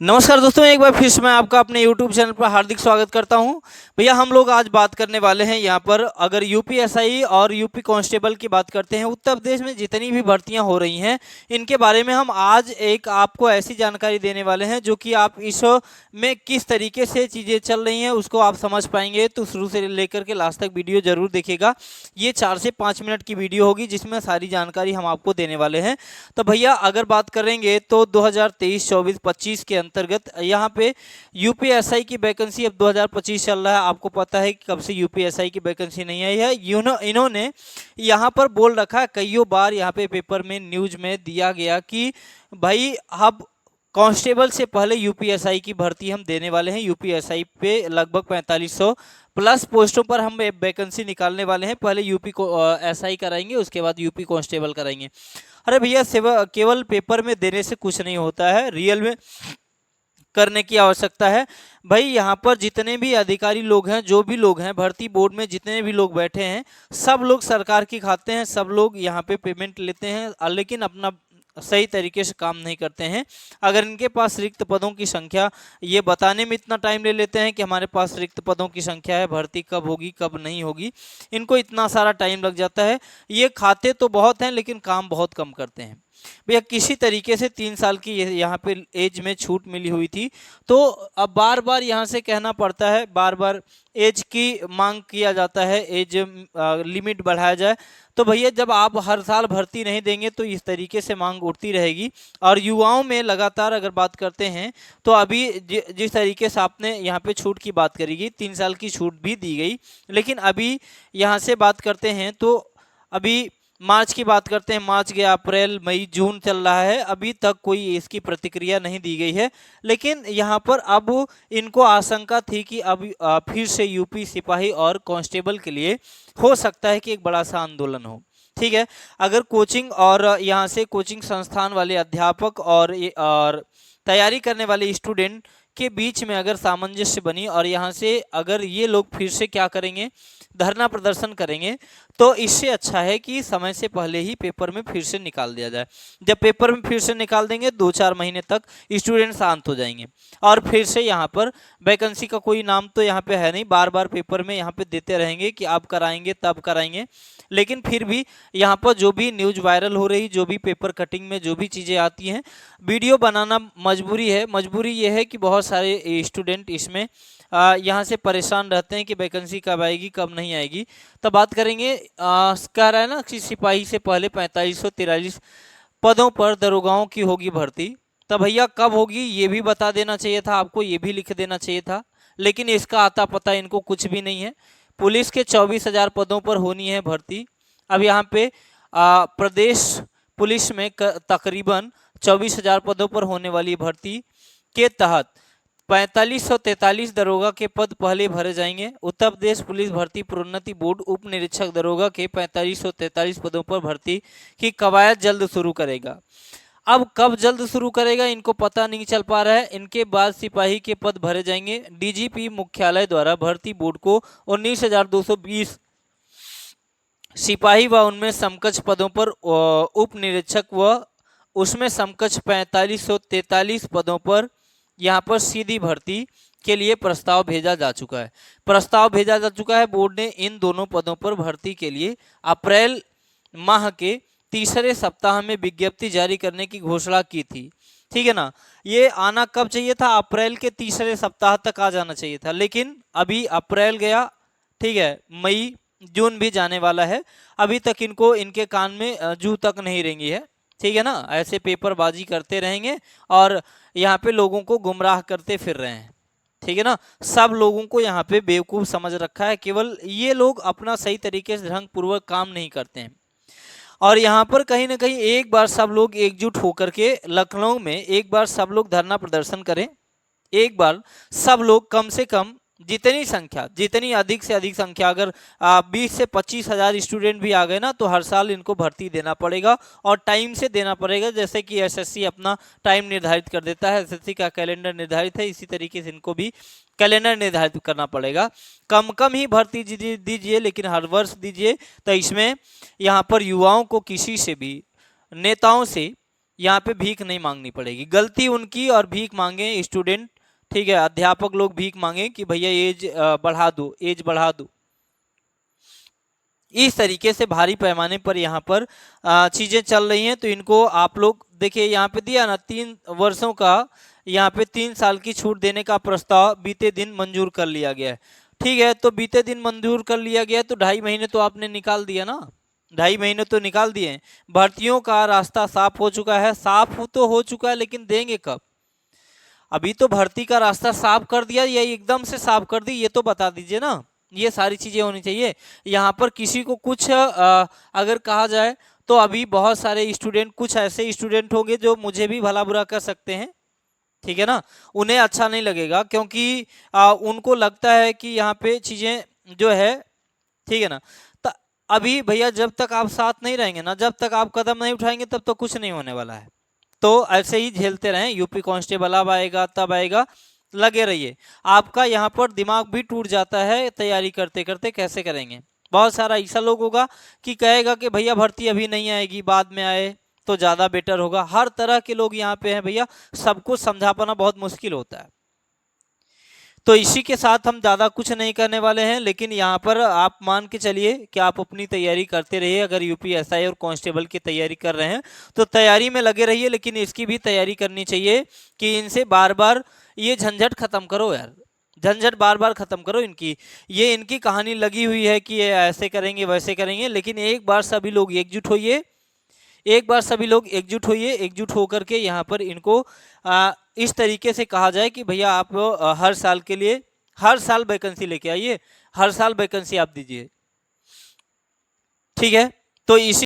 नमस्कार दोस्तों, एक बार फिर से मैं आपका अपने YouTube चैनल पर हार्दिक स्वागत करता हूं। भैया हम लोग आज बात करने वाले हैं यहाँ पर, अगर यूपीएसआई और यूपी कांस्टेबल की बात करते हैं, उत्तर प्रदेश में जितनी भी भर्तियां हो रही हैं इनके बारे में हम आज एक आपको ऐसी जानकारी देने वाले हैं जो कि आप इस में किस तरीके से चीज़ें चल रही हैं उसको आप समझ पाएंगे। तो शुरू से लेकर के लास्ट तक वीडियो जरूर देखिएगा। ये 4 से 5 मिनट की वीडियो होगी जिसमें सारी जानकारी हम आपको देने वाले हैं। तो भैया अगर बात करेंगे तो 2023, 24, 25 के अंतर्गत यहाँ पे यूपीएसआई की वैकेंसी अब 2025 चल रहा है। आपको पता है कि कब से यूपीएसआई की वैकेंसी नहीं आई है। इन्होंने यहाँ पर बोल रखा है, कईयों बार यहाँ पे पेपर में न्यूज में दिया गया कि भाई अब कांस्टेबल से पहले यूपीएसआई की भर्ती हम देने वाले हैं। यूपीएसआई पे लगभग 4500 प्लस पोस्टों पर हम वैकेंसी निकालने वाले हैं। पहले यूपी को एसआई कराएंगे, उसके बाद यूपी कांस्टेबल कराएंगे। अरे भैया केवल पेपर में देने से कुछ नहीं होता है, रियल में करने की आवश्यकता है। भाई यहाँ पर जितने भी अधिकारी लोग हैं, जो भी लोग हैं भर्ती बोर्ड में, जितने भी लोग बैठे हैं, सब लोग सरकार की खाते हैं, सब लोग यहाँ पे पेमेंट लेते हैं, लेकिन अपना सही तरीके से काम नहीं करते हैं। अगर इनके पास रिक्त पदों की संख्या, ये बताने में इतना टाइम ले लेते हैं कि हमारे पास रिक्त पदों की संख्या है, भर्ती कब होगी कब नहीं होगी, इनको इतना सारा टाइम लग जाता है। ये खाते तो बहुत हैं लेकिन काम बहुत कम करते हैं। भैया किसी तरीके से 3 साल की यहाँ पे एज में छूट मिली हुई थी, तो अब बार बार यहाँ से कहना पड़ता है, बार बार एज की मांग किया जाता है, एज लिमिट बढ़ाया जाए। तो भैया जब आप हर साल भर्ती नहीं देंगे तो इस तरीके से मांग उठती रहेगी। और युवाओं में लगातार अगर बात करते हैं तो अभी जिस तरीके से आपने यहाँ पे छूट की बात करेगी, 3 साल की छूट भी दी गई, लेकिन अभी यहाँ से बात करते हैं तो अभी मार्च की बात करते हैं, मार्च गया, अप्रैल, मई, जून चल रहा है, अभी तक कोई इसकी प्रतिक्रिया नहीं दी गई है। लेकिन यहाँ पर अब इनको आशंका थी कि अब फिर से यूपी सिपाही और कांस्टेबल के लिए हो सकता है कि एक बड़ा सा आंदोलन हो। ठीक है, अगर कोचिंग और यहाँ से कोचिंग संस्थान वाले अध्यापक और तैयारी करने वाले स्टूडेंट के बीच में अगर सामंजस्य बनी और यहाँ से अगर ये लोग फिर से क्या करेंगे, धरना प्रदर्शन करेंगे, तो इससे अच्छा है कि समय से पहले ही पेपर में फिर से निकाल दिया जाए। जब पेपर में फिर से निकाल देंगे 2-4 महीने तक स्टूडेंट शांत हो जाएंगे और फिर से यहाँ पर वैकेंसी का कोई नाम तो यहाँ पे है नहीं, बार बार पेपर में यहाँ पे देते रहेंगे कि अब कराएंगे तब कराएंगे। लेकिन फिर भी यहाँ पर जो भी न्यूज वायरल हो रही, जो भी पेपर कटिंग में जो भी चीज़ें आती हैं, वीडियो बनाना मजबूरी है। मजबूरी ये है कि बहुत सारे स्टूडेंट इसमें यहाँ से परेशान रहते हैं कि वैकेंसी कब आएगी कब नहीं आएगी। तो बात करेंगे, कह रहा है ना कि सिपाही से पहले 4543 पदों पर दरोगाओं की होगी भर्ती। तो भैया कब होगी ये भी बता देना चाहिए था आपको, ये भी लिख देना चाहिए था, लेकिन इसका आता पता इनको कुछ भी नहीं है। पुलिस के 24,000 पदों पर होनी है भर्ती। अब यहाँ पे प्रदेश पुलिस में तकरीबन 24,000 पदों पर होने वाली भर्ती के तहत 4543 दरोगा के पद पहले भरे जाएंगे। उत्तर प्रदेश पुलिस भर्ती प्रोन्नति बोर्ड उप निरीक्षक दरोगा के 4543 पदों पर भर्ती की कवायद जल्द शुरू करेगा। अब कब जल्द शुरू करेगा इनको पता नहीं चल पा रहा है। इनके बाद सिपाही के पद भरे जाएंगे। डीजीपी मुख्यालय द्वारा भर्ती बोर्ड को 19,220 सिपाही व उनमें समकक्ष पदों पर उप निरीक्षक व उसमें समकक्ष 4543 पदों पर यहाँ पर सीधी भर्ती के लिए प्रस्ताव भेजा जा चुका है। बोर्ड ने इन दोनों पदों पर भर्ती के लिए अप्रैल माह के तीसरे सप्ताह में विज्ञप्ति जारी करने की घोषणा की थी। ठीक है ना, ये आना कब चाहिए था, अप्रैल के तीसरे सप्ताह तक आ जाना चाहिए था, लेकिन अभी अप्रैल गया, ठीक है, मई जून भी जाने वाला है, अभी तक इनको इनके कान में जू तक नहीं रेंगी है। ठीक है ना, ऐसे पेपरबाजी करते रहेंगे और यहाँ पे लोगों को गुमराह करते फिर रहे हैं। ठीक है ना, सब लोगों को यहाँ पे बेवकूफ़ समझ रखा है, केवल ये लोग अपना सही तरीके से ढंग पूर्वक काम नहीं करते हैं। और यहाँ पर कहीं ना कहीं एक बार सब लोग एकजुट होकर के लखनऊ में एक बार सब लोग धरना प्रदर्शन करें, एक बार सब लोग कम से कम जितनी अधिक से अधिक संख्या, अगर 20 से 25 हज़ार स्टूडेंट भी आ गए ना तो हर साल इनको भर्ती देना पड़ेगा और टाइम से देना पड़ेगा। जैसे कि एसएससी अपना टाइम निर्धारित कर देता है, एसएससी का कैलेंडर निर्धारित है, इसी तरीके से इनको भी कैलेंडर निर्धारित करना पड़ेगा। कम कम ही भर्ती दीजिए लेकिन हर वर्ष दीजिए। तो इसमें यहाँ पर युवाओं को किसी से भी, नेताओं से यहाँ पे भीख नहीं मांगनी पड़ेगी। गलती उनकी और भीख मांगे स्टूडेंट, ठीक है, अध्यापक लोग भीख मांगे कि भैया एज बढ़ा दो, एज बढ़ा दो। इस तरीके से भारी पैमाने पर यहाँ पर चीजें चल रही हैं। तो इनको आप लोग देखिए, यहाँ पे दिया ना 3 वर्षों का, यहाँ पे 3 साल की छूट देने का प्रस्ताव बीते दिन मंजूर कर लिया गया है। ठीक है, तो बीते दिन मंजूर कर लिया गया, तो 2.5 महीने तो आपने निकाल दिया ना, 2.5 महीने तो निकाल दिए हैं। भर्तियों का रास्ता साफ हो चुका है, साफ तो हो चुका है, लेकिन देंगे कब? अभी तो भर्ती का रास्ता साफ कर दिया या एकदम से साफ कर दी, ये तो बता दीजिए ना। ये सारी चीजें होनी चाहिए। यहाँ पर किसी को कुछ अगर कहा जाए तो अभी बहुत सारे स्टूडेंट, कुछ ऐसे स्टूडेंट होंगे जो मुझे भी भला बुरा कर सकते हैं, ठीक है ना, उन्हें अच्छा नहीं लगेगा, क्योंकि उनको लगता है कि यहाँ पे चीजें जो है, ठीक है ना। तो अभी भैया जब तक आप साथ नहीं रहेंगे ना, जब तक आप कदम नहीं उठाएंगे, तब तक कुछ नहीं होने वाला है। तो ऐसे ही झेलते रहें, यूपी कांस्टेबल अब आएगा तब आएगा, लगे रहिए। आपका यहाँ पर दिमाग भी टूट जाता है तैयारी करते करते, कैसे करेंगे। बहुत सारा ऐसा लोग होगा कि कहेगा कि भैया भर्ती अभी नहीं आएगी, बाद में आए तो ज़्यादा बेटर होगा। हर तरह के लोग यहाँ पे हैं भैया, सबको समझा पाना बहुत मुश्किल होता है। तो इसी के साथ हम ज़्यादा कुछ नहीं करने वाले हैं, लेकिन यहाँ पर आप मान के चलिए कि आप अपनी तैयारी करते रहिए। अगर यूपीएसआई और कांस्टेबल की तैयारी कर रहे हैं तो तैयारी में लगे रहिए, लेकिन इसकी भी तैयारी करनी चाहिए कि इनसे बार बार ये झंझट खत्म करो यार, झंझट बार बार खत्म करो इनकी। ये इनकी कहानी लगी हुई है कि ये ऐसे करेंगे वैसे करेंगे, लेकिन एक बार सभी लोग एकजुट होइए, एक बार सभी लोग एकजुट होइए, एकजुट होकर के यहाँ पर इनको इस तरीके से कहा जाए कि भैया आप हर साल के लिए, हर साल वैकेंसी लेके आइए, हर साल वैकेंसी आप दीजिए, ठीक है। तो इसी